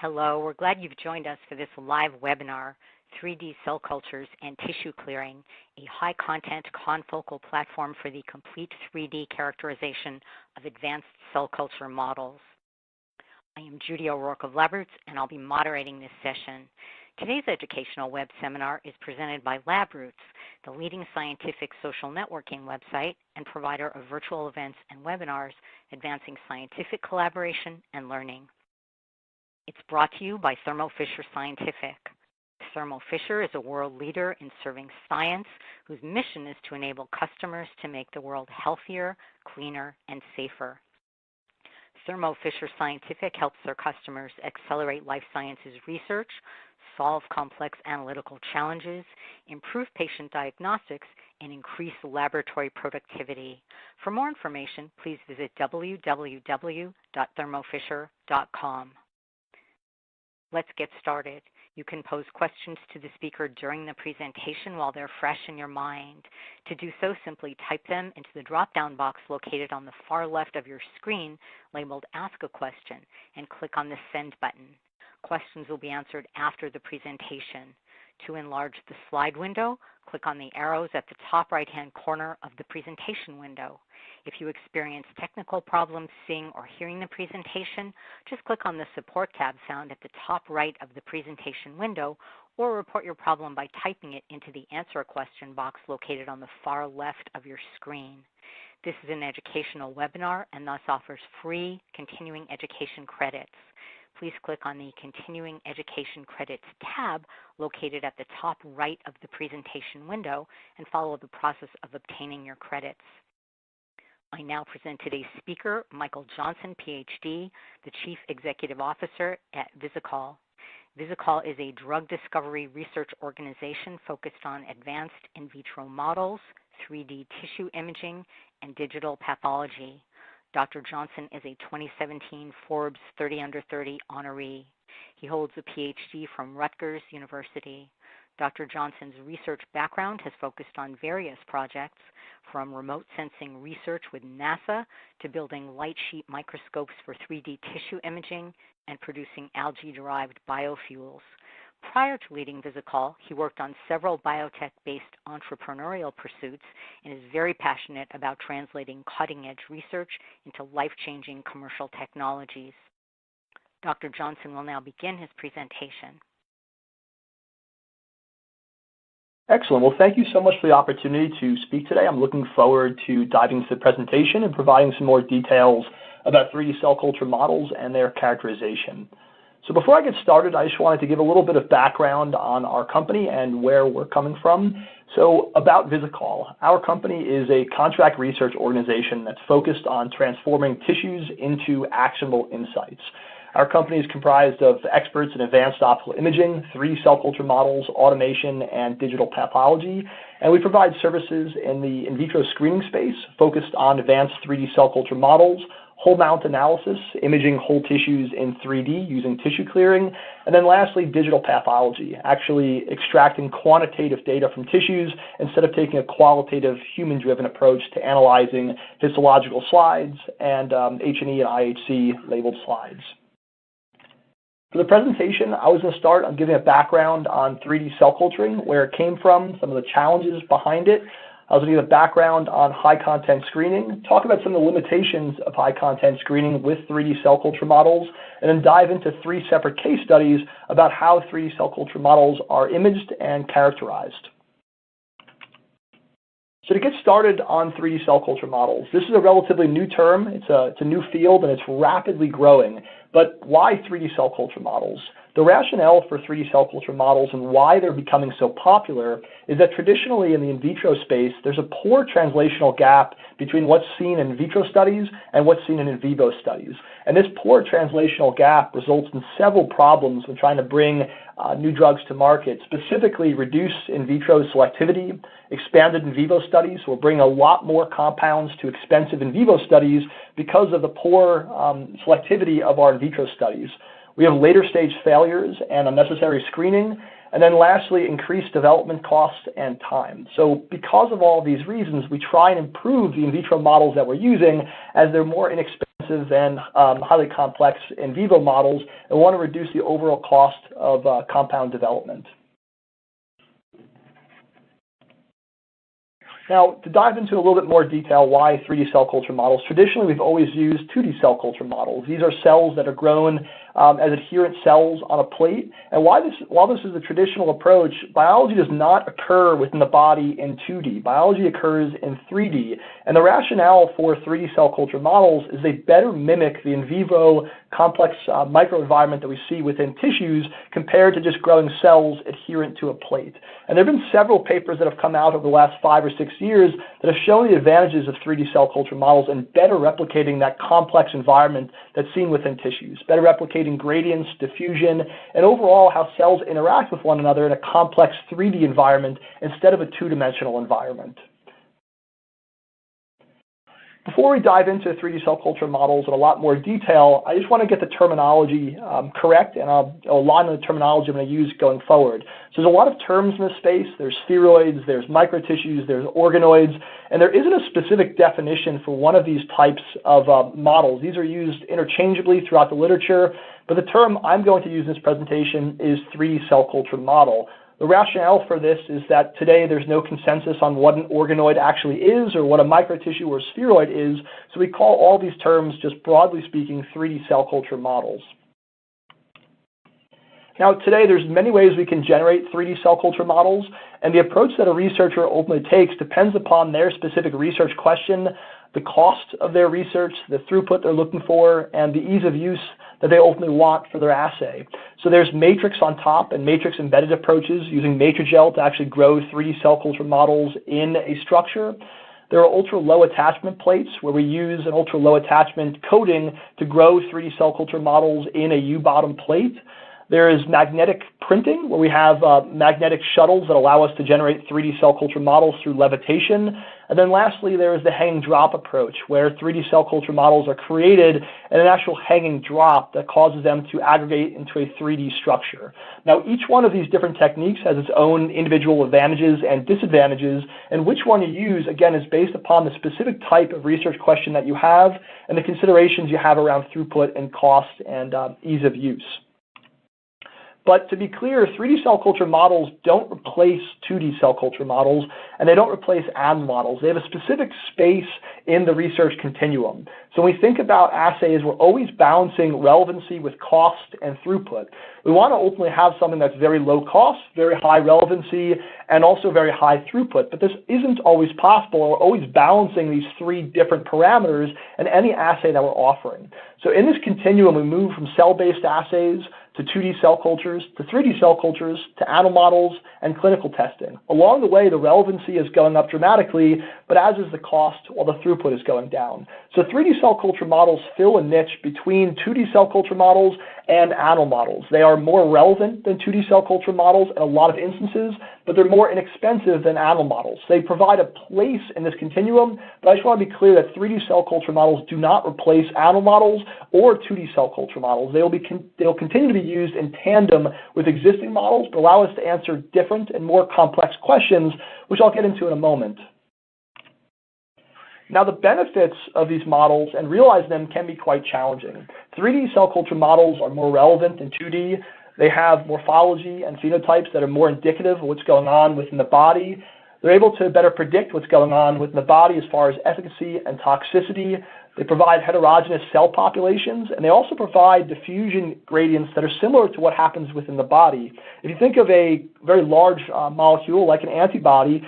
Hello, we're glad you've joined us for this live webinar, 3D Cell Cultures and Tissue Clearing, a high-content confocal platform for the complete 3D characterization of advanced cell culture models. I am Judy O'Rourke of Labroots, and I'll be moderating this session. Today's educational web seminar is presented by Labroots, the leading scientific social networking website and provider of virtual events and webinars advancing scientific collaboration and learning. It's brought to you by Thermo Fisher Scientific. Thermo Fisher is a world leader in serving science whose mission is to enable customers to make the world healthier, cleaner, and safer. Thermo Fisher Scientific helps their customers accelerate life sciences research, solve complex analytical challenges, improve patient diagnostics, and increase laboratory productivity. For more information, please visit www.thermofisher.com. Let's get started. You can pose questions to the speaker during the presentation while they're fresh in your mind. To do so, simply type them into the drop-down box located on the far left of your screen labeled Ask a Question and click on the Send button. Questions will be answered after the presentation. To enlarge the slide window, click on the arrows at the top right-hand corner of the presentation window. If you experience technical problems seeing or hearing the presentation, just click on the Support tab found at the top right of the presentation window, or report your problem by typing it into the Answer a Question box located on the far left of your screen. This is an educational webinar and thus offers free continuing education credits. Please click on the Continuing Education Credits tab located at the top right of the presentation window and follow the process of obtaining your credits. I now present today's speaker, Michael Johnson, PhD, the Chief Executive Officer at Visikol. Visikol is a drug discovery research organization focused on advanced in vitro models, 3D tissue imaging, and digital pathology. Dr. Johnson is a 2017 Forbes 30 Under 30 honoree. He holds a PhD from Rutgers University. Dr. Johnson's research background has focused on various projects, from remote sensing research with NASA to building light sheet microscopes for 3D tissue imaging and producing algae-derived biofuels. Prior to leading Visikol, he worked on several biotech-based entrepreneurial pursuits and is very passionate about translating cutting-edge research into life-changing commercial technologies. Dr. Johnson will now begin his presentation. Excellent. Well, thank you so much for the opportunity to speak today. I'm looking forward to diving into the presentation and providing some more details about 3D cell culture models and their characterization. So before I get started, I just wanted to give a little bit of background on our company and where we're coming from. So about Visikol, our company is a contract research organization that's focused on transforming tissues into actionable insights. Our company is comprised of experts in advanced optical imaging, 3D cell culture models, automation, and digital pathology. And we provide services in the in vitro screening space focused on advanced 3D cell culture models, whole mount analysis, imaging whole tissues in 3D using tissue clearing, and then lastly, digital pathology, actually extracting quantitative data from tissues instead of taking a qualitative human-driven approach to analyzing histological slides and H&E and IHC labeled slides. For the presentation, I was going to start on giving a background on 3D cell culturing, where it came from, some of the challenges behind it. I was going to give a background on high-content screening, talk about some of the limitations of high-content screening with 3D cell culture models, and then dive into 3 separate case studies about how 3D cell culture models are imaged and characterized. So to get started on 3D cell culture models, this is a relatively new term. It's a new field, and it's rapidly growing. But why 3D cell culture models? The rationale for 3D cell culture models and why they're becoming so popular is that traditionally in the in vitro space, there's a poor translational gap between what's seen in vitro studies and what's seen in vivo studies. And this poor translational gap results in several problems when trying to bring new drugs to market, specifically reduce in vitro selectivity, expanded in vivo studies will bring a lot more compounds to expensive in vivo studies because of the poor selectivity of our in vitro studies. We have later stage failures and unnecessary screening, and then lastly, increased development costs and time. So because of all these reasons, we try and improve the in vitro models that we're using as they're more inexpensive and highly complex in vivo models, and want to reduce the overall cost of compound development. Now, to dive into a little bit more detail why 3D cell culture models, traditionally we've always used 2D cell culture models. These are cells that are grown as adherent cells on a plate. And while this is the traditional approach, biology does not occur within the body in 2D. Biology occurs in 3D. And the rationale for 3D cell culture models is they better mimic the in vivo complex microenvironment that we see within tissues compared to just growing cells adherent to a plate. And there have been several papers that have come out over the last 5 or 6 years that have shown the advantages of 3D cell culture models in better replicating that complex environment that's seen within tissues, better replicating gradients, diffusion, and overall how cells interact with one another in a complex 3D environment instead of a two-dimensional environment. Before we dive into 3D cell culture models in a lot more detail, I just want to get the terminology correct, and I'll align the terminology I'm going to use going forward. So there's a lot of terms in this space. There's spheroids, there's microtissues, there's organoids, and there isn't a specific definition for one of these types of models. These are used interchangeably throughout the literature, but the term I'm going to use in this presentation is 3D cell culture model. The rationale for this is that today there's no consensus on what an organoid actually is or what a microtissue or spheroid is, so we call all these terms, just broadly speaking, 3D cell culture models. Now, today there's many ways we can generate 3D cell culture models, and the approach that a researcher ultimately takes depends upon their specific research question, the cost of their research, the throughput they're looking for, and the ease of use that they ultimately want for their assay. So there's matrix on top and matrix embedded approaches using Matrigel to actually grow 3D cell culture models in a structure. There are ultra-low attachment plates where we use an ultra-low attachment coating to grow 3D cell culture models in a U-bottom plate. There is magnetic printing, where we have magnetic shuttles that allow us to generate 3D cell culture models through levitation. And then lastly, there is the hanging drop approach, where 3D cell culture models are created in an actual hanging drop that causes them to aggregate into a 3D structure. Now, each one of these different techniques has its own individual advantages and disadvantages, and which one you use, again, is based upon the specific type of research question that you have and the considerations you have around throughput and cost and ease of use. But to be clear, 3D cell culture models don't replace 2D cell culture models, and they don't replace animal models. They have a specific space in the research continuum. So when we think about assays, we're always balancing relevancy with cost and throughput. We want to ultimately have something that's very low cost, very high relevancy, and also very high throughput. But this isn't always possible. We're always balancing these three different parameters in any assay that we're offering. So in this continuum, we move from cell-based assays to 2D cell cultures, to 3D cell cultures, to animal models, and clinical testing. Along the way, the relevancy is going up dramatically, but as is the cost, while the throughput is going down. So 3D cell culture models fill a niche between 2D cell culture models and animal models. They are more relevant than 2D cell culture models in a lot of instances, but they're more inexpensive than animal models. They provide a place in this continuum, but I just want to be clear that 3D cell culture models do not replace animal models or 2D cell culture models. They'll continue to be used in tandem with existing models, but allow us to answer different and more complex questions, which I'll get into in a moment. Now, the benefits of these models and realizing them can be quite challenging. 3D cell culture models are more relevant than 2D. They have morphology and phenotypes that are more indicative of what's going on within the body. They're able to better predict what's going on within the body as far as efficacy and toxicity. They provide heterogeneous cell populations, and they also provide diffusion gradients that are similar to what happens within the body. If you think of a very large molecule like an antibody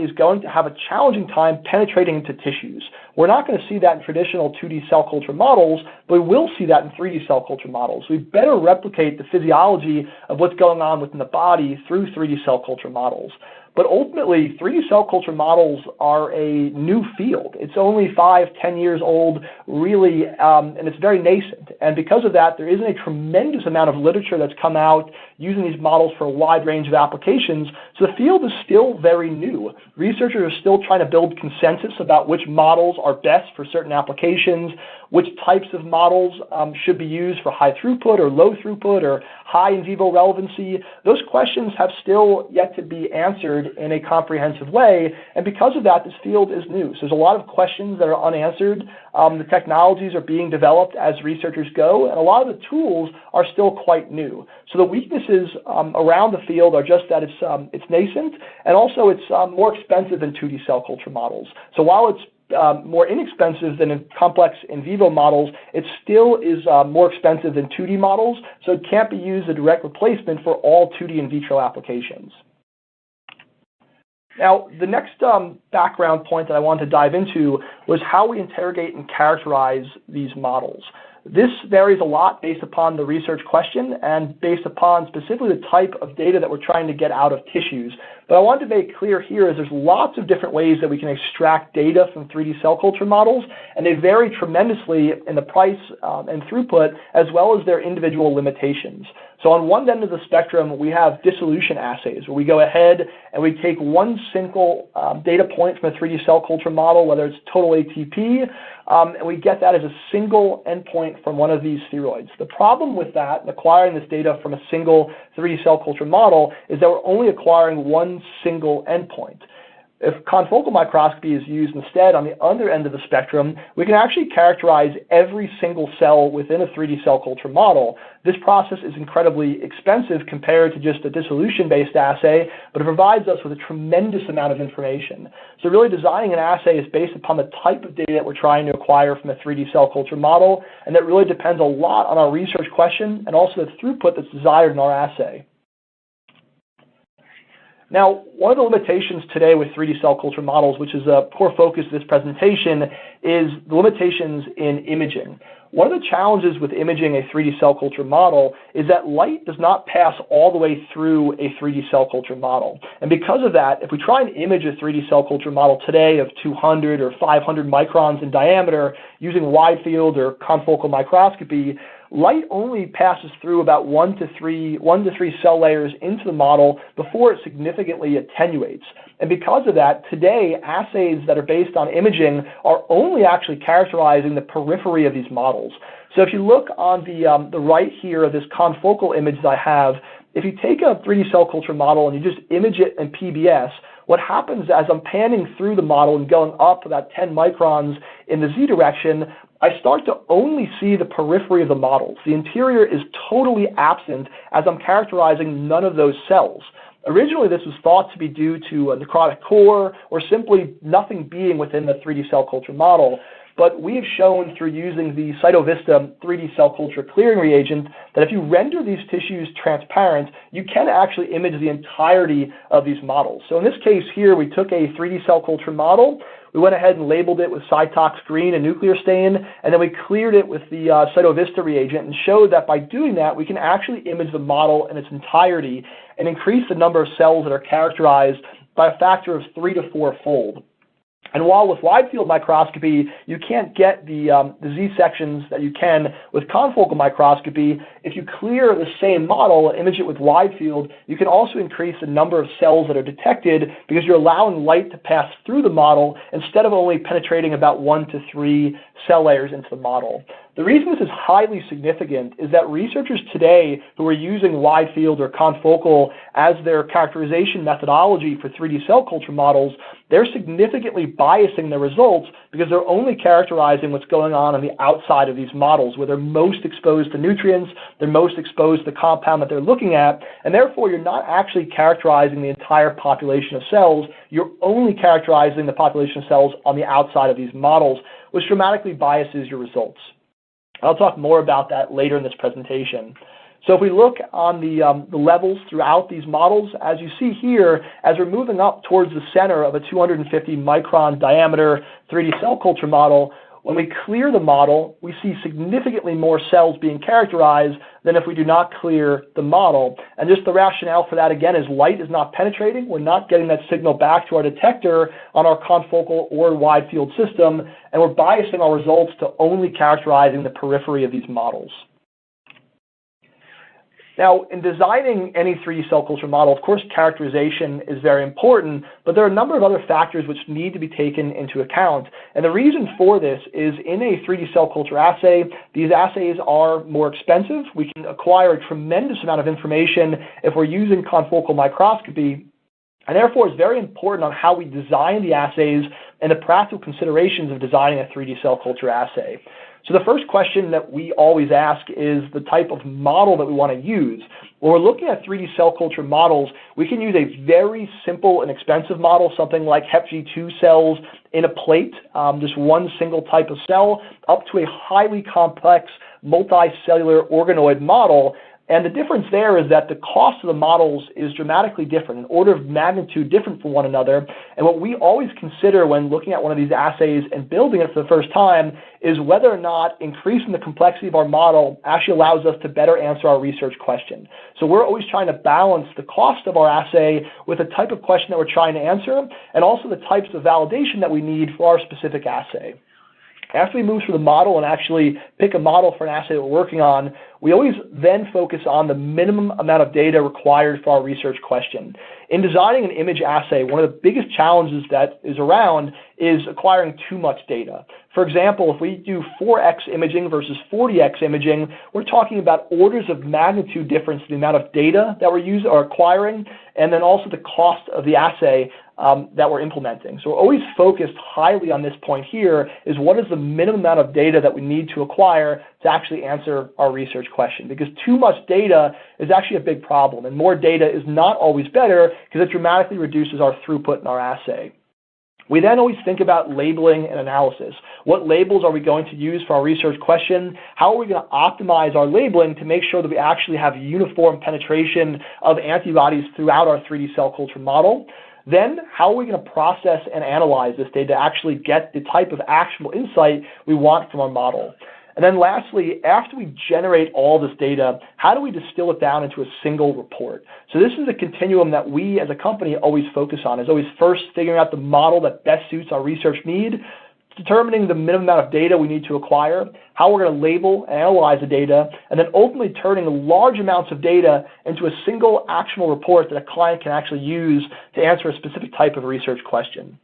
is going to have a challenging time penetrating into tissues. We're not going to see that in traditional 2D cell culture models, but we will see that in 3D cell culture models. We better replicate the physiology of what's going on within the body through 3D cell culture models. But ultimately, 3D cell culture models are a new field. It's only 5-10 years old, really, and it's very nascent. And because of that, there isn't a tremendous amount of literature that's come out using these models for a wide range of applications. So the field is still very new. Researchers are still trying to build consensus about which models are best for certain applications, which types of models should be used for high throughput or low throughput or high in vivo relevancy. Those questions have still yet to be answered in a comprehensive way, and because of that, this field is new. So there's a lot of questions that are unanswered. The technologies are being developed as researchers go, and a lot of the tools are still quite new. So the weaknesses around the field are just that it's nascent, and also it's more expensive than 2D cell culture models. So while it's more inexpensive than complex in vivo models, it still is more expensive than 2D models, so it can't be used as a direct replacement for all 2D in vitro applications. Now, the next background point that I wanted to dive into was how we interrogate and characterize these models. This varies a lot based upon the research question and based upon specifically the type of data that we're trying to get out of tissues. But I want to make clear here is there's lots of different ways that we can extract data from 3D cell culture models, and they vary tremendously in the price and throughput, as well as their individual limitations. So on one end of the spectrum, we have dissolution assays, where we go ahead and we take one single data point from a 3D cell culture model, whether it's total ATP, and we get that as a single endpoint from one of these spheroids. The problem with that, acquiring this data from a single 3D cell culture model, is that we're only acquiring one single endpoint. If confocal microscopy is used instead on the other end of the spectrum, we can actually characterize every single cell within a 3D cell culture model. This process is incredibly expensive compared to just a dissolution-based assay, but it provides us with a tremendous amount of information. So really designing an assay is based upon the type of data that we're trying to acquire from a 3D cell culture model, and that really depends a lot on our research question and also the throughput that's desired in our assay. Now, one of the limitations today with 3D cell culture models, which is a core focus of this presentation, is the limitations in imaging. One of the challenges with imaging a 3D cell culture model is that light does not pass all the way through a 3D cell culture model. And because of that, if we try and image a 3D cell culture model today of 200 or 500 microns in diameter using Widefield or confocal microscopy, light only passes through about one to three cell layers into the model before it significantly attenuates. And because of that, today, assays that are based on imaging are only actually characterizing the periphery of these models. So if you look on the right here of this confocal image that I have, if you take a 3D cell culture model and you just image it in PBS, what happens as I'm panning through the model and going up about 10 microns in the Z direction, I start to only see the periphery of the models. The interior is totally absent as I'm characterizing none of those cells. Originally, this was thought to be due to a necrotic core or simply nothing being within the 3D cell culture model. But we have shown through using the Cytovista 3D cell culture clearing reagent that if you render these tissues transparent, you can actually image the entirety of these models. So in this case here, we took a 3D cell culture model. We went ahead and labeled it with Cytox green and nuclear stain, and then we cleared it with the Cytovista reagent and showed that by doing that, we can actually image the model in its entirety and increase the number of cells that are characterized by a factor of 3 to 4-fold. And while with wide-field microscopy, you can't get the Z sections that you can with confocal microscopy, if you clear the same model and image it with wide-field, you can also increase the number of cells that are detected because you're allowing light to pass through the model instead of only penetrating about 1 to 3 cell layers into the model. The reason this is highly significant is that researchers today who are using wide-field or confocal as their characterization methodology for 3D cell culture models, they're significantly biasing their results because they're only characterizing what's going on the outside of these models, where they're most exposed to nutrients, they're most exposed to the compound that they're looking at, and therefore you're not actually characterizing the entire population of cells, you're only characterizing the population of cells on the outside of these models, which dramatically biases your results. I'll talk more about that later in this presentation. So if we look on the levels throughout these models, as you see here, as we're moving up towards the center of a 250 micron diameter 3D cell culture model, when we clear the model, we see significantly more cells being characterized than if we do not clear the model. And just the rationale for that, again, is light is not penetrating. We're not getting that signal back to our detector on our confocal or wide field system, and we're biasing our results to only characterizing the periphery of these models. Now, in designing any 3D cell culture model, of course, characterization is very important, but there are a number of other factors which need to be taken into account. And the reason for this is in a 3D cell culture assay, these assays are more expensive. We can acquire a tremendous amount of information if we're using confocal microscopy. And therefore, it's very important on how we design the assays and the practical considerations of designing a 3D cell culture assay. So the first question that we always ask is the type of model that we want to use. When we're looking at 3D cell culture models, we can use a very simple and expensive model, something like HepG2 cells in a plate, just one single type of cell, up to a highly complex multicellular organoid model. And the difference there is that the cost of the models is dramatically different, an order of magnitude different from one another. And what we always consider when looking at one of these assays and building it for the first time is whether or not increasing the complexity of our model actually allows us to better answer our research question. So we're always trying to balance the cost of our assay with the type of question that we're trying to answer, and also the types of validation that we need for our specific assay. After we move through the model and actually pick a model for an assay that we're working on, we always then focus on the minimum amount of data required for our research question. In designing an image assay, one of the biggest challenges that is around is acquiring too much data. For example, if we do 4x imaging versus 40x imaging, we're talking about orders of magnitude difference in the amount of data that we're acquiring, and then also the cost of the assay that we're implementing. So we're always focused highly on this point here, is what is the minimum amount of data that we need to acquire to actually answer our research question, because too much data is actually a big problem, and more data is not always better because it dramatically reduces our throughput in our assay. We then always think about labeling and analysis. What labels are we going to use for our research question? How are we going to optimize our labeling to make sure that we actually have uniform penetration of antibodies throughout our 3D cell culture model? Then, how are we going to process and analyze this data to actually get the type of actionable insight we want from our model? And then lastly, after we generate all this data, how do we distill it down into a single report? So this is a continuum that we as a company always focus on, is always first figuring out the model that best suits our research need, determining the minimum amount of data we need to acquire, how we're going to label and analyze the data, and then ultimately turning large amounts of data into a single actionable report that a client can actually use to answer a specific type of research question.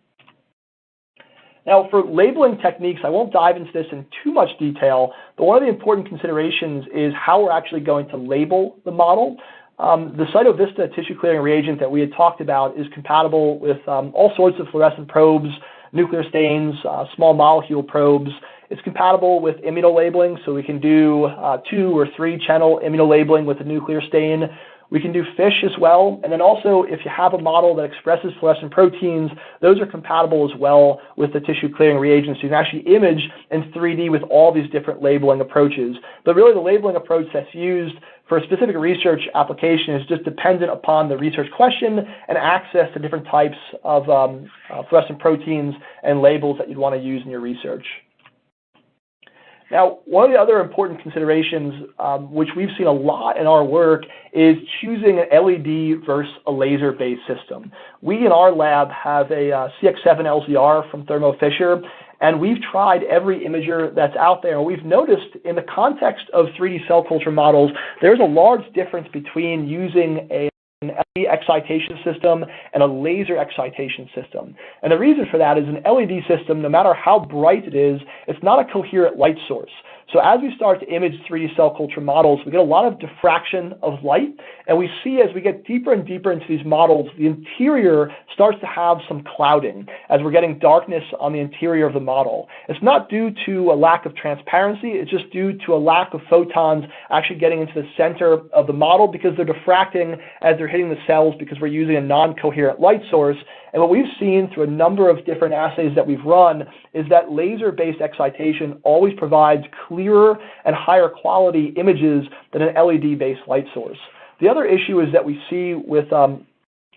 Now, for labeling techniques, I won't dive into this in too much detail, but one of the important considerations is how we're actually going to label the model. The CytoVista tissue clearing reagent that we had talked about is compatible with all sorts of fluorescent probes, nuclear stains, small molecule probes. It's compatible with immunolabeling, so we can do 2 or 3 channel immunolabeling with a nuclear stain. We can do fish as well, and then also if you have a model that expresses fluorescent proteins, those are compatible as well with the tissue clearing reagents. So you can actually image in 3D with all these different labeling approaches. But really the labeling approach that's used for a specific research application is just dependent upon the research question and access to different types of fluorescent proteins and labels that you'd want to use in your research. Now, one of the other important considerations, which we've seen a lot in our work, is choosing an LED versus a laser-based system. We in our lab have a CX7 LZR from Thermo Fisher, and we've tried every imager that's out there. And we've noticed in the context of 3D cell culture models, there's a large difference between using an LED excitation system and a laser excitation system. And the reason for that is an LED system, no matter how bright it is, it's not a coherent light source. So as we start to image 3D cell culture models, we get a lot of diffraction of light, and we see as we get deeper and deeper into these models, the interior starts to have some clouding as we're getting darkness on the interior of the model. It's not due to a lack of transparency, it's just due to a lack of photons actually getting into the center of the model because they're diffracting as they're hitting the cells because we're using a non-coherent light source. And what we've seen through a number of different assays that we've run is that laser-based excitation always provides clearer and higher quality images than an LED-based light source. The other issue is that we see with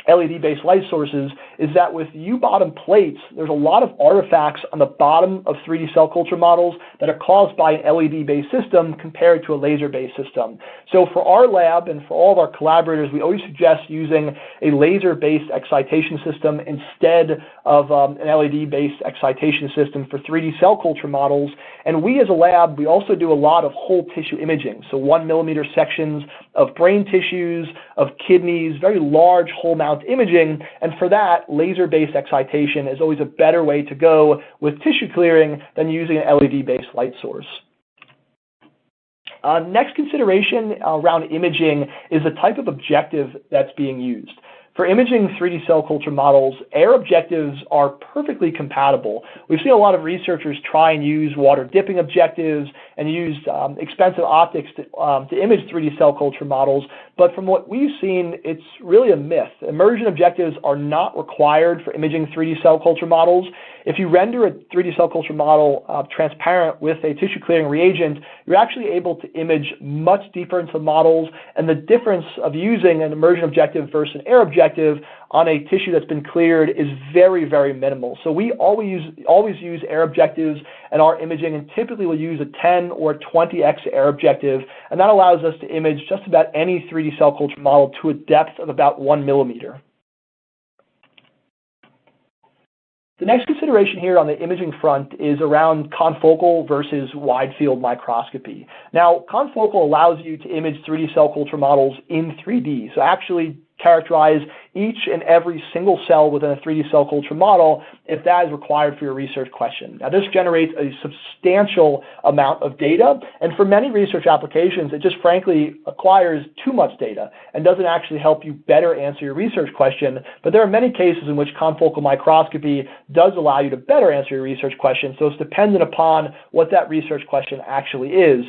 LED-based light sources is that with U-bottom plates, there's a lot of artifacts on the bottom of 3D cell culture models that are caused by an LED-based system compared to a laser-based system. So for our lab and for all of our collaborators, we always suggest using a laser-based excitation system instead of an LED-based excitation system for 3D cell culture models. And we as a lab, we also do a lot of whole tissue imaging, so 1 millimeter sections of brain tissues, of kidneys, very large whole mount imaging, and for that, laser-based excitation is always a better way to go with tissue clearing than using an LED-based light source. Next consideration around imaging is the type of objective that's being used. For imaging 3D cell culture models, air objectives are perfectly compatible. We've seen a lot of researchers try and use water dipping objectives and use expensive optics to image 3D cell culture models, but from what we've seen, it's really a myth. Immersion objectives are not required for imaging 3D cell culture models. If you render a 3D cell culture model transparent with a tissue clearing reagent, you're actually able to image much deeper into the models, and the difference of using an immersion objective versus an air objective on a tissue that's been cleared is very, very minimal. So we always use air objectives in our imaging, and typically we'll use a 10 or 20x air objective, and that allows us to image just about any 3D cell culture model to a depth of about 1 millimeter. The next consideration here on the imaging front is around confocal versus wide-field microscopy. Now, confocal allows you to image 3D cell culture models in 3D, so actually characterize each and every single cell within a 3D cell culture model if that is required for your research question. Now, this generates a substantial amount of data, and for many research applications, it just frankly acquires too much data and doesn't actually help you better answer your research question. But there are many cases in which confocal microscopy does allow you to better answer your research question, so it's dependent upon what that research question actually is.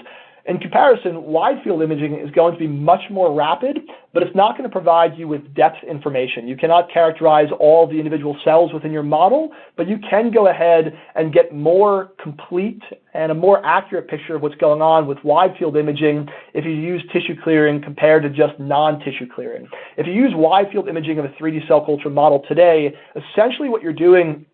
In comparison, wide-field imaging is going to be much more rapid, but it's not going to provide you with depth information. You cannot characterize all the individual cells within your model, but you can go ahead and get more complete and a more accurate picture of what's going on with wide-field imaging if you use tissue clearing compared to just non-tissue clearing. If you use wide-field imaging of a 3D cell culture model today, essentially what you're doing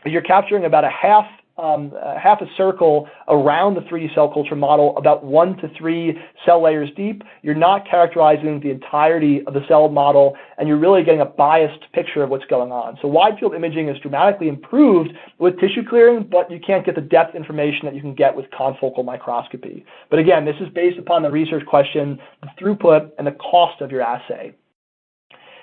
is you're capturing about half a circle around the 3D cell culture model, about 1 to 3 cell layers deep. You're not characterizing the entirety of the cell model, and you're really getting a biased picture of what's going on. So wide field imaging is dramatically improved with tissue clearing, but you can't get the depth information that you can get with confocal microscopy. But again, this is based upon the research question, the throughput, and the cost of your assay.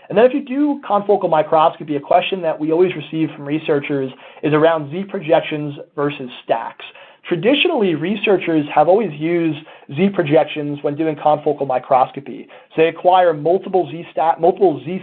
And then if you do confocal microscopy, a question that we always receive from researchers is around Z projections versus stacks. Traditionally, researchers have always used Z projections when doing confocal microscopy. So they acquire multiple Z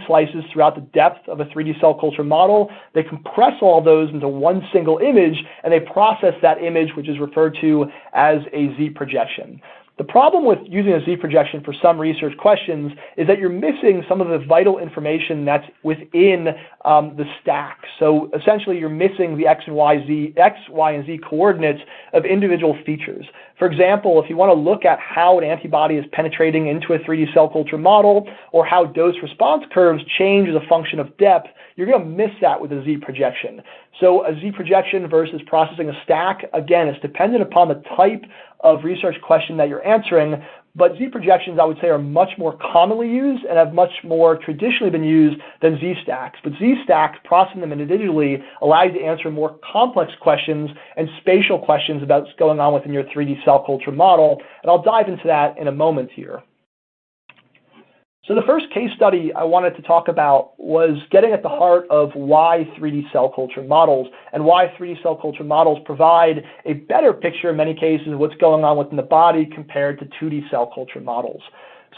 slices throughout the depth of a 3D cell culture model. They compress all those into one single image, and they process that image, which is referred to as a Z projection. The problem with using a Z projection for some research questions is that you're missing some of the vital information that's within the stack. So essentially, you're missing the X, Y, and Z coordinates of individual features. For example, if you want to look at how an antibody is penetrating into a 3D cell culture model, or how dose response curves change as a function of depth, you're going to miss that with a Z projection. So a Z projection versus processing a stack, again, is dependent upon the type of research question that you're answering, but Z projections, I would say, are much more commonly used and have much more traditionally been used than Z stacks. But Z stacks, processing them individually, allow you to answer more complex questions and spatial questions about what's going on within your 3D cell culture model, and I'll dive into that in a moment here. So the first case study I wanted to talk about was getting at the heart of why 3D cell culture models and why 3D cell culture models provide a better picture in many cases of what's going on within the body compared to 2D cell culture models.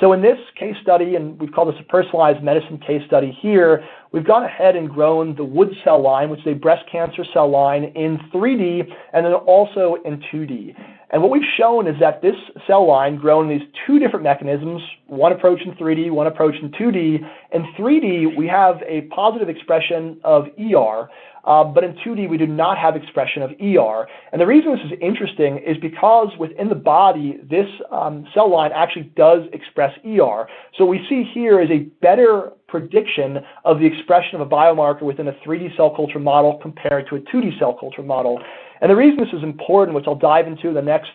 So in this case study, and we've called this a personalized medicine case study here, we've gone ahead and grown the Wood cell line, which is a breast cancer cell line, in 3D and then also in 2D. And what we've shown is that this cell line, grown in these two different mechanisms, one approach in 3D, one approach in 2D. In 3D, we have a positive expression of ER, but in 2D, we do not have expression of ER. And the reason this is interesting is because within the body, this cell line actually does express ER. So what we see here is a better prediction of the expression of a biomarker within a 3D cell culture model compared to a 2D cell culture model. And the reason this is important, which I'll dive into in the next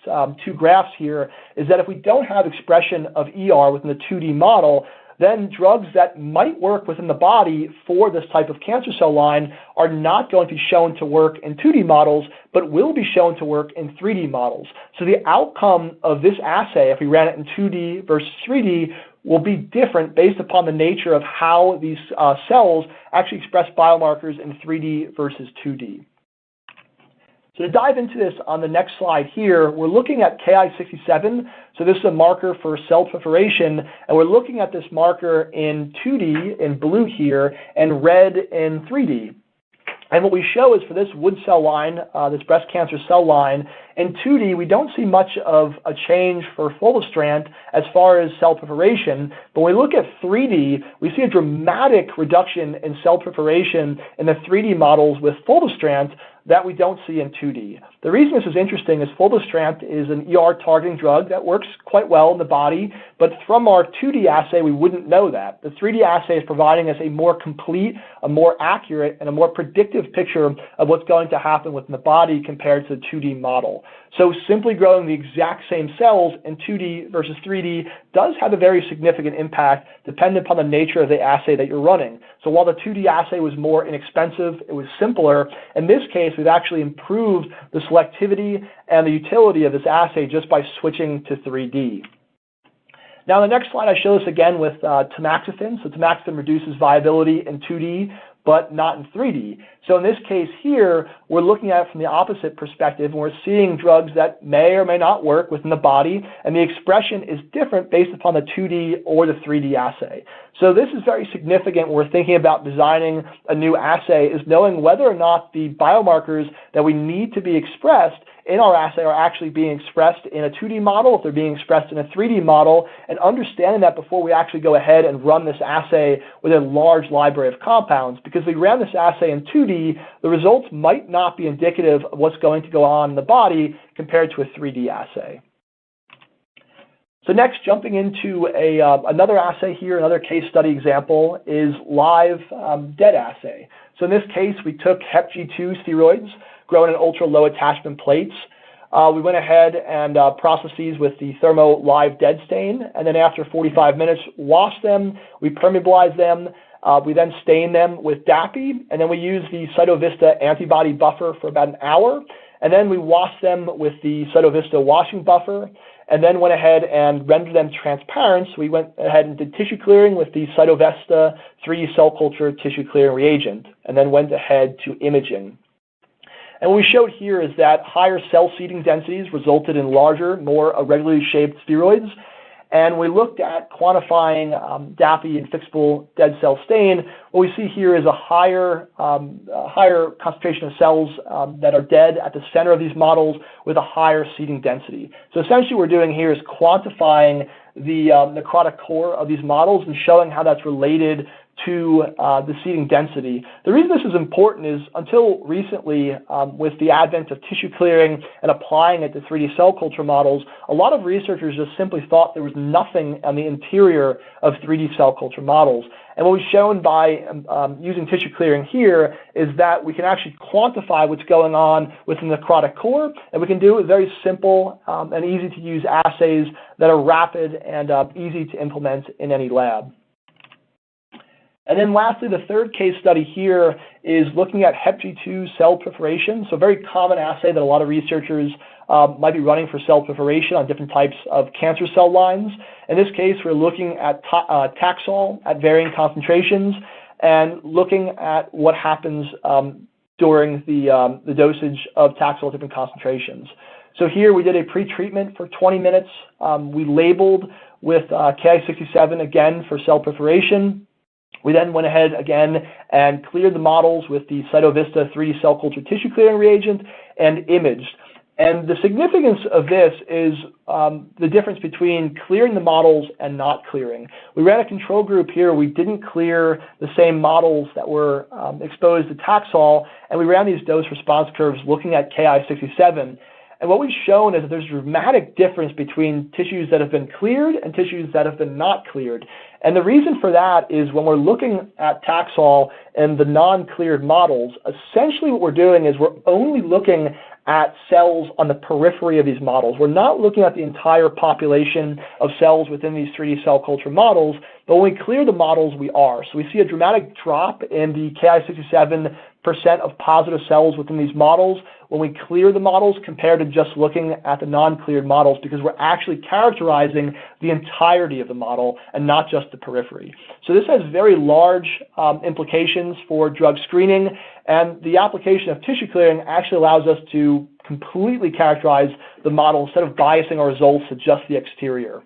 two graphs here, is that if we don't have expression of ER within the 2D model, then drugs that might work within the body for this type of cancer cell line are not going to be shown to work in 2D models, but will be shown to work in 3D models. So the outcome of this assay, if we ran it in 2D versus 3D, will be different based upon the nature of how these cells actually express biomarkers in 3D versus 2D. So to dive into this on the next slide here, we're looking at Ki67. So this is a marker for cell proliferation, and we're looking at this marker in 2D in blue here and red in 3D. And what we show is for this wood cell line, this breast cancer cell line, in 2D, we don't see much of a change for fulvestrant as far as cell proliferation, but when we look at 3D, we see a dramatic reduction in cell proliferation in the 3D models with fulvestrant that we don't see in 2D. The reason this is interesting is fulvestrant is an ER targeting drug that works quite well in the body, but from our 2D assay, we wouldn't know that. The 3D assay is providing us a more complete, a more accurate, and a more predictive picture of what's going to happen within the body compared to the 2D model. So simply growing the exact same cells in 2D versus 3D does have a very significant impact depending upon the nature of the assay that you're running. So while the 2D assay was more inexpensive, it was simpler. In this case, we've actually improved the selectivity and the utility of this assay just by switching to 3D. Now, on the next slide, I show this again with tamoxifen. So tamoxifen reduces viability in 2D, but not in 3D. So in this case here, we're looking at it from the opposite perspective, and we're seeing drugs that may or may not work within the body, and the expression is different based upon the 2D or the 3D assay. So this is very significant when we're thinking about designing a new assay, is knowing whether or not the biomarkers that we need to be expressed in our assay are actually being expressed in a 2D model, if they're being expressed in a 3D model, and understanding that before we actually go ahead and run this assay with a large library of compounds. Because if we ran this assay in 2D, the results might not be indicative of what's going to go on in the body compared to a 3D assay. So next, jumping into another assay here, another case study example is live dead assay. So in this case, we took HepG2 spheroids grown in ultra-low attachment plates. We went ahead and processed these with the thermo live dead stain, and then after 45 minutes, washed them, we permeabilized them, we then stained them with DAPI, and then we used the Cytovista antibody buffer for about an hour, and then we washed them with the Cytovista washing buffer, and then went ahead and rendered them transparent. So we went ahead and did tissue clearing with the Cytovesta 3D cell culture tissue clearing reagent, and then went ahead to imaging. And what we showed here is that higher cell seeding densities resulted in larger, more irregularly shaped spheroids. And we looked at quantifying DAPI and fixable dead cell stain. What we see here is a higher concentration of cells that are dead at the center of these models with a higher seeding density. So essentially what we're doing here is quantifying the necrotic core of these models and showing how that's related to the seeding density. The reason this is important is until recently, with the advent of tissue clearing and applying it to 3D cell culture models, a lot of researchers just simply thought there was nothing on the interior of 3D cell culture models. And what we've shown by using tissue clearing here is that we can actually quantify what's going on within the necrotic core, and we can do it with very simple and easy to use assays that are rapid and easy to implement in any lab. And then lastly, the third case study here is looking at HepG2 cell proliferation. So a very common assay that a lot of researchers might be running for cell proliferation on different types of cancer cell lines. In this case, we're looking at Taxol at varying concentrations and looking at what happens during the dosage of Taxol at different concentrations. So here we did a pre-treatment for 20 minutes. We labeled with Ki67 again for cell proliferation. We then went ahead again and cleared the models with the Cytovista 3D cell culture tissue clearing reagent and imaged. And the significance of this is the difference between clearing the models and not clearing. We ran a control group here. We didn't clear the same models that were exposed to Taxol, and we ran these dose response curves looking at Ki67. And what we've shown is that there's a dramatic difference between tissues that have been cleared and tissues that have been not cleared. And the reason for that is when we're looking at Taxol and the non-cleared models, essentially what we're doing is we're only looking at cells on the periphery of these models. We're not looking at the entire population of cells within these 3D cell culture models, but when we clear the models, we are. So we see a dramatic drop in the Ki67 of positive cells within these models when we clear the models compared to just looking at the non-cleared models, because we're actually characterizing the entirety of the model and not just the periphery. So this has very large implications for drug screening, and the application of tissue clearing actually allows us to completely characterize the model instead of biasing our results to just the exterior.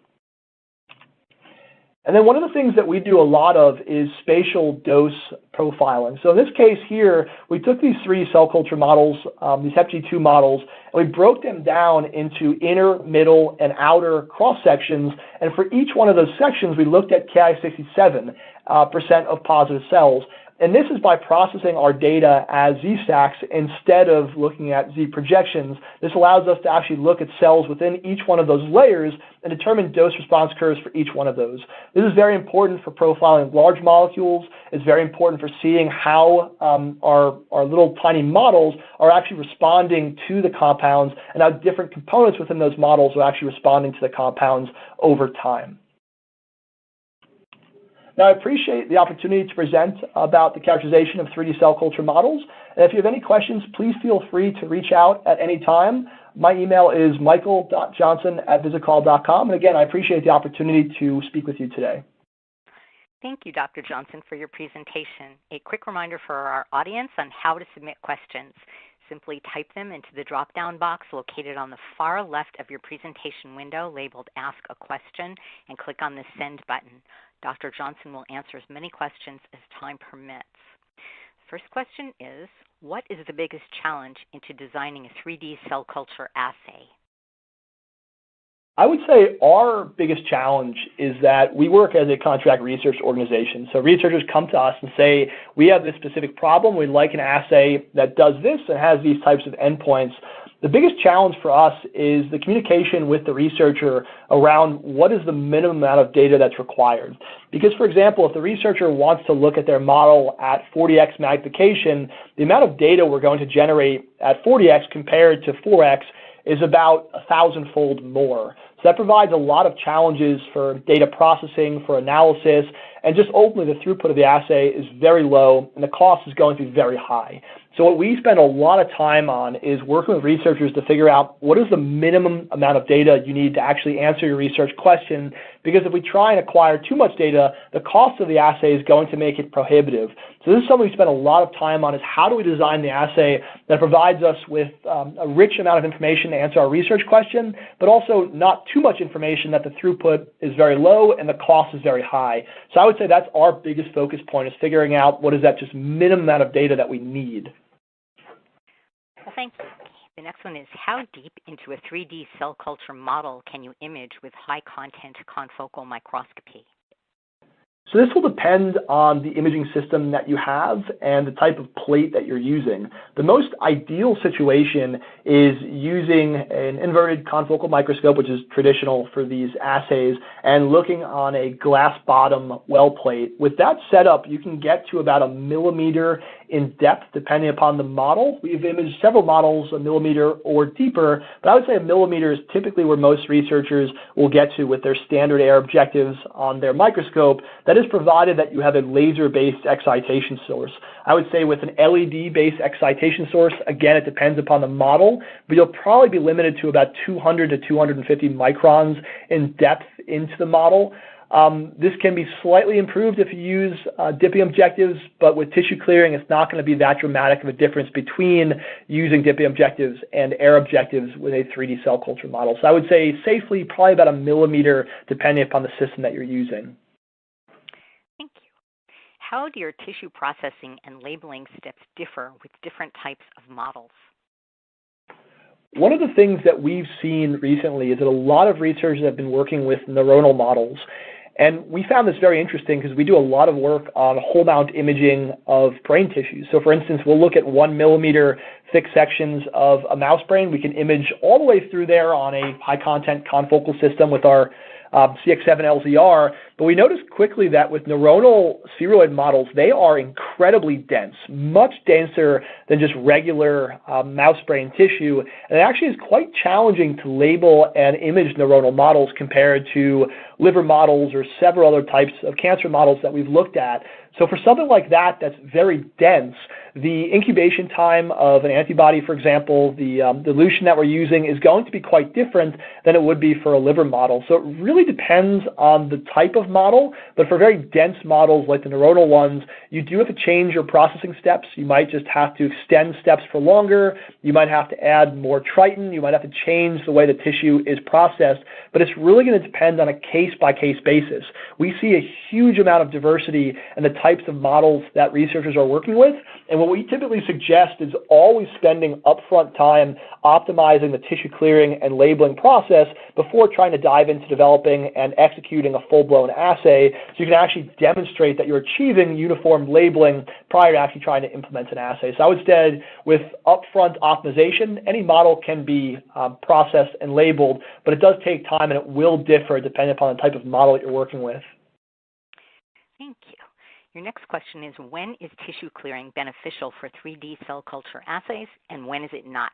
And then one of the things that we do a lot of is spatial dose profiling. So in this case here, we took these 3 cell culture models, these HepG2 models, and we broke them down into inner, middle, and outer cross sections. And for each one of those sections, we looked at Ki-67% of positive cells. And this is by processing our data as Z-stacks instead of looking at Z projections. This allows us to actually look at cells within each one of those layers and determine dose response curves for each one of those. This is very important for profiling large molecules. It's very important for seeing how our little tiny models are actually responding to the compounds and how different components within those models are actually responding to the compounds over time. Now, I appreciate the opportunity to present about the characterization of 3D cell culture models. And if you have any questions, please feel free to reach out at any time. My email is michael.johnson@visikol.com. And again, I appreciate the opportunity to speak with you today. Thank you, Dr. Johnson, for your presentation. A quick reminder for our audience on how to submit questions. Simply type them into the drop-down box located on the far left of your presentation window labeled Ask a Question and click on the Send button. Dr. Johnson will answer as many questions as time permits. First question is, what is the biggest challenge into designing a 3D cell culture assay? I would say our biggest challenge is that we work as a contract research organization. So researchers come to us and say, we have this specific problem, we'd like an assay that does this and has these types of endpoints. The biggest challenge for us is the communication with the researcher around what is the minimum amount of data that's required. Because, for example, if the researcher wants to look at their model at 40x magnification, the amount of data we're going to generate at 40x compared to 4x is about 1,000-fold more. So that provides a lot of challenges for data processing, for analysis, and just ultimately the throughput of the assay is very low and the cost is going to be very high. So what we spend a lot of time on is working with researchers to figure out what is the minimum amount of data you need to actually answer your research question, because if we try and acquire too much data, the cost of the assay is going to make it prohibitive. So this is something we spend a lot of time on, is how do we design the assay that provides us with a rich amount of information to answer our research question, but also not too much information that the throughput is very low and the cost is very high. So I would say that's our biggest focus point, is figuring out what is that just minimum amount of data that we need. Well, thank you. The next one is, how deep into a 3D cell culture model can you image with high-content confocal microscopy? So this will depend on the imaging system that you have and the type of plate that you're using. The most ideal situation is using an inverted confocal microscope, which is traditional for these assays, and looking on a glass bottom well plate. With that setup, you can get to about 1 millimeter in depth, depending upon the model. We've imaged several models 1 millimeter or deeper, but I would say 1 millimeter is typically where most researchers will get to with their standard air objectives on their microscope. That is provided that you have a laser-based excitation source. I would say with an LED-based excitation source, again, it depends upon the model, but you'll probably be limited to about 200 to 250 microns in depth into the model. This can be slightly improved if you use dipping objectives, but with tissue clearing, it's not going to be that dramatic of a difference between using dipping objectives and air objectives with a 3D cell culture model. So I would say safely probably about 1 millimeter, depending upon the system that you're using. Thank you. How do your tissue processing and labeling steps differ with different types of models? One of the things that we've seen recently is that a lot of researchers have been working with neuronal models. And we found this very interesting because we do a lot of work on whole mount imaging of brain tissue. So for instance, we'll look at 1 millimeter thick sections of a mouse brain. We can image all the way through there on a high content confocal system with our CX7 LZR, but we noticed quickly that with neuronal spheroid models, they are incredibly dense, much denser than just regular mouse brain tissue, and it actually is quite challenging to label and image neuronal models compared to liver models or several other types of cancer models that we've looked at. So for something like that that's very dense, the incubation time of an antibody, for example, the dilution that we're using is going to be quite different than it would be for a liver model. So it really depends on the type of model, but for very dense models like the neuronal ones, you do have to change your processing steps. You might just have to extend steps for longer. You might have to add more triton. You might have to change the way the tissue is processed, but it's really going to depend on a case-by-case basis. We see a huge amount of diversity in the types of models that researchers are working with, and what we typically suggest is always spending upfront time optimizing the tissue clearing and labeling process before trying to dive into developing and executing a full-blown assay, so you can actually demonstrate that you're achieving uniform labeling prior to actually trying to implement an assay. So I would say with upfront optimization, any model can be processed and labeled, but it does take time and it will differ depending upon the type of model that you're working with. Thank you. Your next question is, when is tissue clearing beneficial for 3D cell culture assays, and when is it not?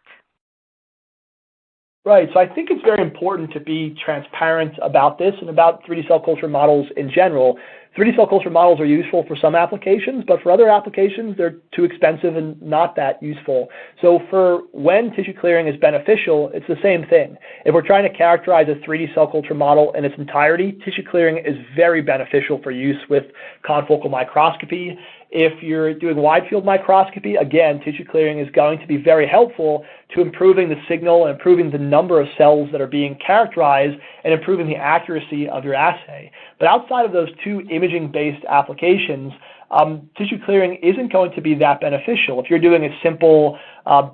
Right, so I think it's very important to be transparent about this and about 3D cell culture models in general. 3D cell culture models are useful for some applications, but for other applications, they're too expensive and not that useful. So for when tissue clearing is beneficial, it's the same thing. If we're trying to characterize a 3D cell culture model in its entirety, tissue clearing is very beneficial for use with confocal microscopy. If you're doing Widefield microscopy, again, tissue clearing is going to be very helpful to improving the signal and improving the number of cells that are being characterized and improving the accuracy of your assay. But outside of those two imaging-based applications, tissue clearing isn't going to be that beneficial. If you're doing a simple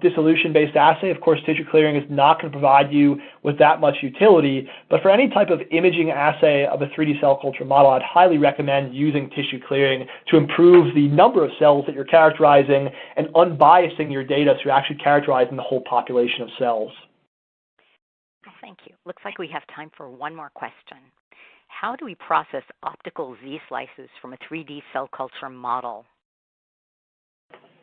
dissolution-based assay, of course, tissue clearing is not going to provide you with that much utility. But for any type of imaging assay of a 3D cell culture model, I'd highly recommend using tissue clearing to improve the number of cells that you're characterizing and unbiasing your data so you're actually characterizing the whole population of cells. Thank you. Looks like we have time for one more question. How do we process optical Z slices from a 3D cell culture model?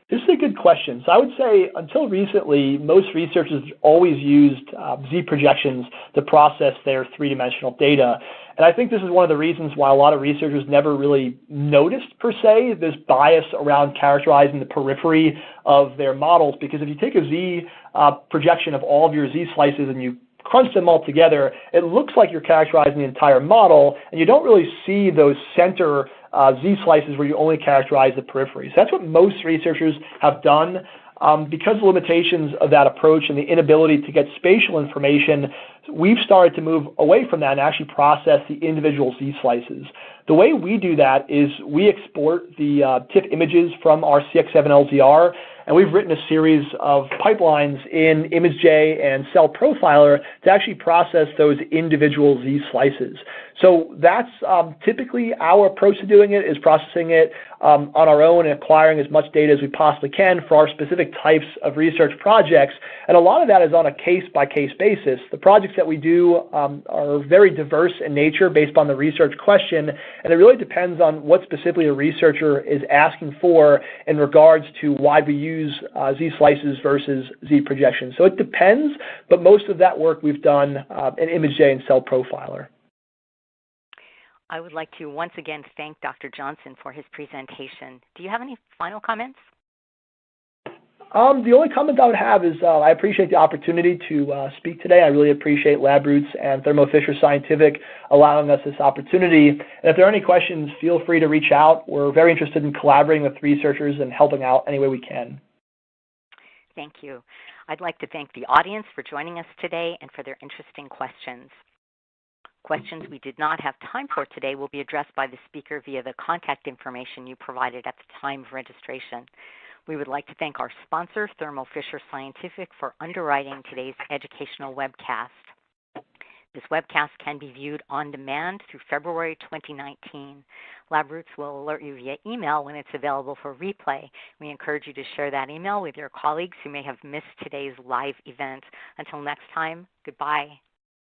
This is a good question. So I would say until recently, most researchers always used Z projections to process their three-dimensional data. And I think this is one of the reasons why a lot of researchers never really noticed, per se, this bias around characterizing the periphery of their models. Because if you take a Z projection of all of your Z slices and you crunch them all together, it looks like you're characterizing the entire model, and you don't really see those center Z slices where you only characterize the periphery. So that's what most researchers have done. Because of the limitations of that approach and the inability to get spatial information, we've started to move away from that and actually process the individual Z slices. The way we do that is we export the TIFF images from our CX7LZR, and we've written a series of pipelines in ImageJ and Cell Profiler to actually process those individual Z slices. So that's typically our approach to doing it, is processing it on our own and acquiring as much data as we possibly can for our specific types of research projects. And a lot of that is on a case-by-case basis. The projects that we do are very diverse in nature based on the research question, and it really depends on what specifically a researcher is asking for in regards to why we use Z slices versus Z projections. So it depends, but most of that work we've done in ImageJ and Cell Profiler. I would like to once again thank Dr. Johnson for his presentation. Do you have any final comments? The only comment I would have is I appreciate the opportunity to speak today. I really appreciate Labroots and Thermo Fisher Scientific allowing us this opportunity. And if there are any questions, feel free to reach out. We're very interested in collaborating with researchers and helping out any way we can. Thank you. I'd like to thank the audience for joining us today and for their interesting questions. Questions we did not have time for today will be addressed by the speaker via the contact information you provided at the time of registration. We would like to thank our sponsor, Thermo Fisher Scientific, for underwriting today's educational webcast. This webcast can be viewed on demand through February 2019. Labroots will alert you via email when it's available for replay. We encourage you to share that email with your colleagues who may have missed today's live event. Until next time, goodbye.